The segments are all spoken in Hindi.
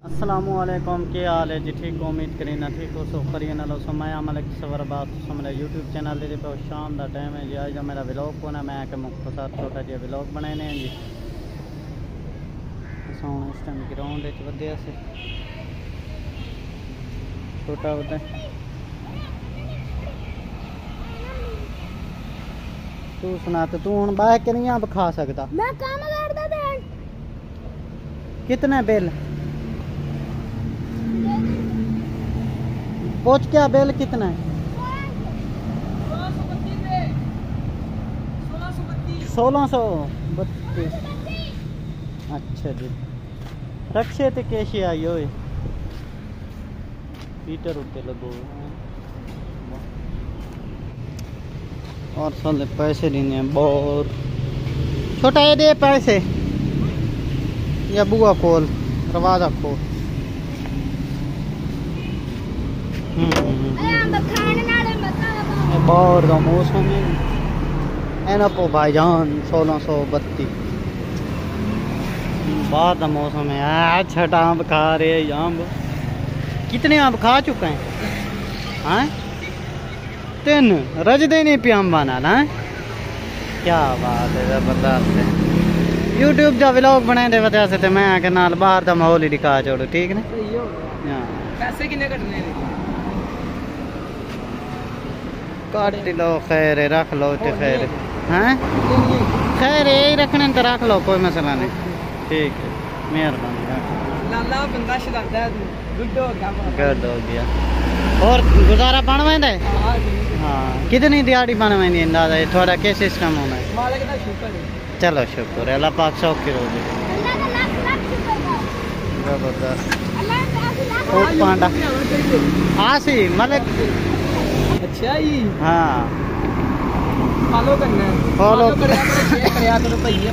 अस्सलामुअलैकुम, क्या हाल है जी? ठीक हो? उम्मीद करें ना ठीक हो। सो करिए ना लो समय अमल सवर बात मेरा यूट्यूब चैनल दे पे शाम का टाइम है जी। आज जो मेरा व्लॉग को ना मैं आके मुख्तसर छोटा जिहा व्लॉग बनाए हैं जी। इस टाइम ग्राउंड वधिया से छोटा होता है। तू सुना तो तू हूँ बाहर के नहीं खा सकता। मैं काम करदा दे कितने बिल पूछ क्या बिल कितना है? 1632। अच्छा जी, रक्शे ते कैसे आई हो पीटर उत्ते लगो और साले पैसे देने हैं बहुत। छोटा ये दे पैसे या बुआ खोल दरवाजा खोल। बाहर का मौसम है ना पो भाईजान 1632 बाहर का मौसम है। छठा आम खा रहे हैं। आम कितने आम खा चुके हैं? हाँ 3 रजदे नहीं पे आम बना ना। क्या बात है, जबरदस्त है। यूट्यूब का व्लॉग बनाए दे वजह से मैं आके नाल बाहर का माहौल ही दिखा छोड़ू। ठीक ना? पैसे कितने कटने काट लो खैर रख लो तो खैर हैं खैर यही रखने तो रख लो, कोई मसला नहीं। ठीक है, मेहरबानी। लाला बंदा शराबा है, गुड हो गया। और गुजारा बन वेंदा है? हाँ कितनी दिहाड़ी बन वेंदी अंदाजा है थोड़ा? क्या सिस्टम होना है? मालिक दा शुक्र है। चलो शुक्र है, अल्लाह पाक शौक की रोजी जबरदस्त। पांडा आसी मलिक। अच्छा जी, हाँ फॉलो करना है। फॉलो करया करो भैया।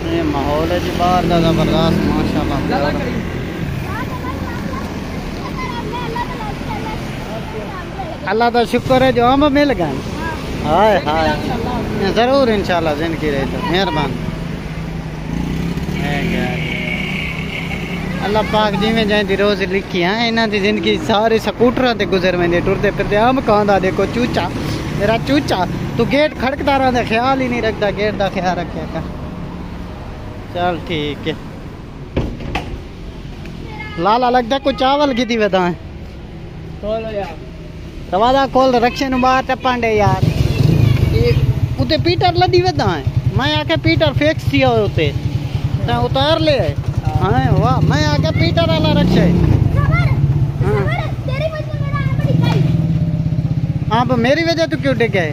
ये माहौल है जी बाहर का जबरदस्त माशाल्लाह। अल्लाह का शुक्र है जो हम मिल गए। हाय हाय जरूर इंशाल्लाह जिंदगी रही तो मेहरबान। अल्लाह पाक जिमें जाए रोज लिखी है इन्हों की जिंदगी सारी स्कूटर से गुजर वेंदे टुरते फिरते। आम खांदा देखो चूचा मेरा चूचा। तू गेट खड़कदा रहा ख्याल ही नहीं रखता, गेट का ख्याल रखे कर। चल ठीक है। लाला लगता कोई चावल की वदा है। दरवाजा खोल रक्शे नु बाहर टप्पन दे यार। उते पीटर लदी वदा है। मैं आके पीटर फिक्स किया उते उतार ले। हाँ वाह, मैं आके पीटर वाला रक्शे। हाँ मेरी वजह तू क्यों डिगे?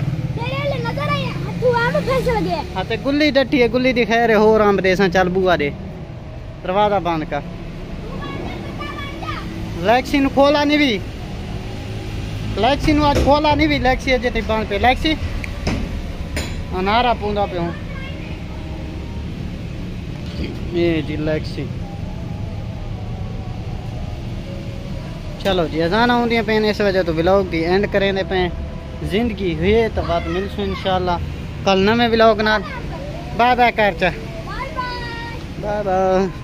हाँ तो गुल्ली डटी है, गुल्ली दी खैर है। होर आम देसा चल बुआ दे दरवाजा बंद कर। लैक्सी नु खोला नहीं भी, लैक्सी नु आज खोला नहीं भी। लैक्सी अजे तक बंद पे। लैक्सी अनारा पूंदा पे हूँ ये जी लैक्सी। चलो जी अजान आउंदियां पे इस वजह तो व्लॉग दी एंड करें पे। जिंदगी हुई तो बात मिलसू इंशाल्लाह कल नवे व्लॉग नाल। बाय बाय कर चा। Bye bye.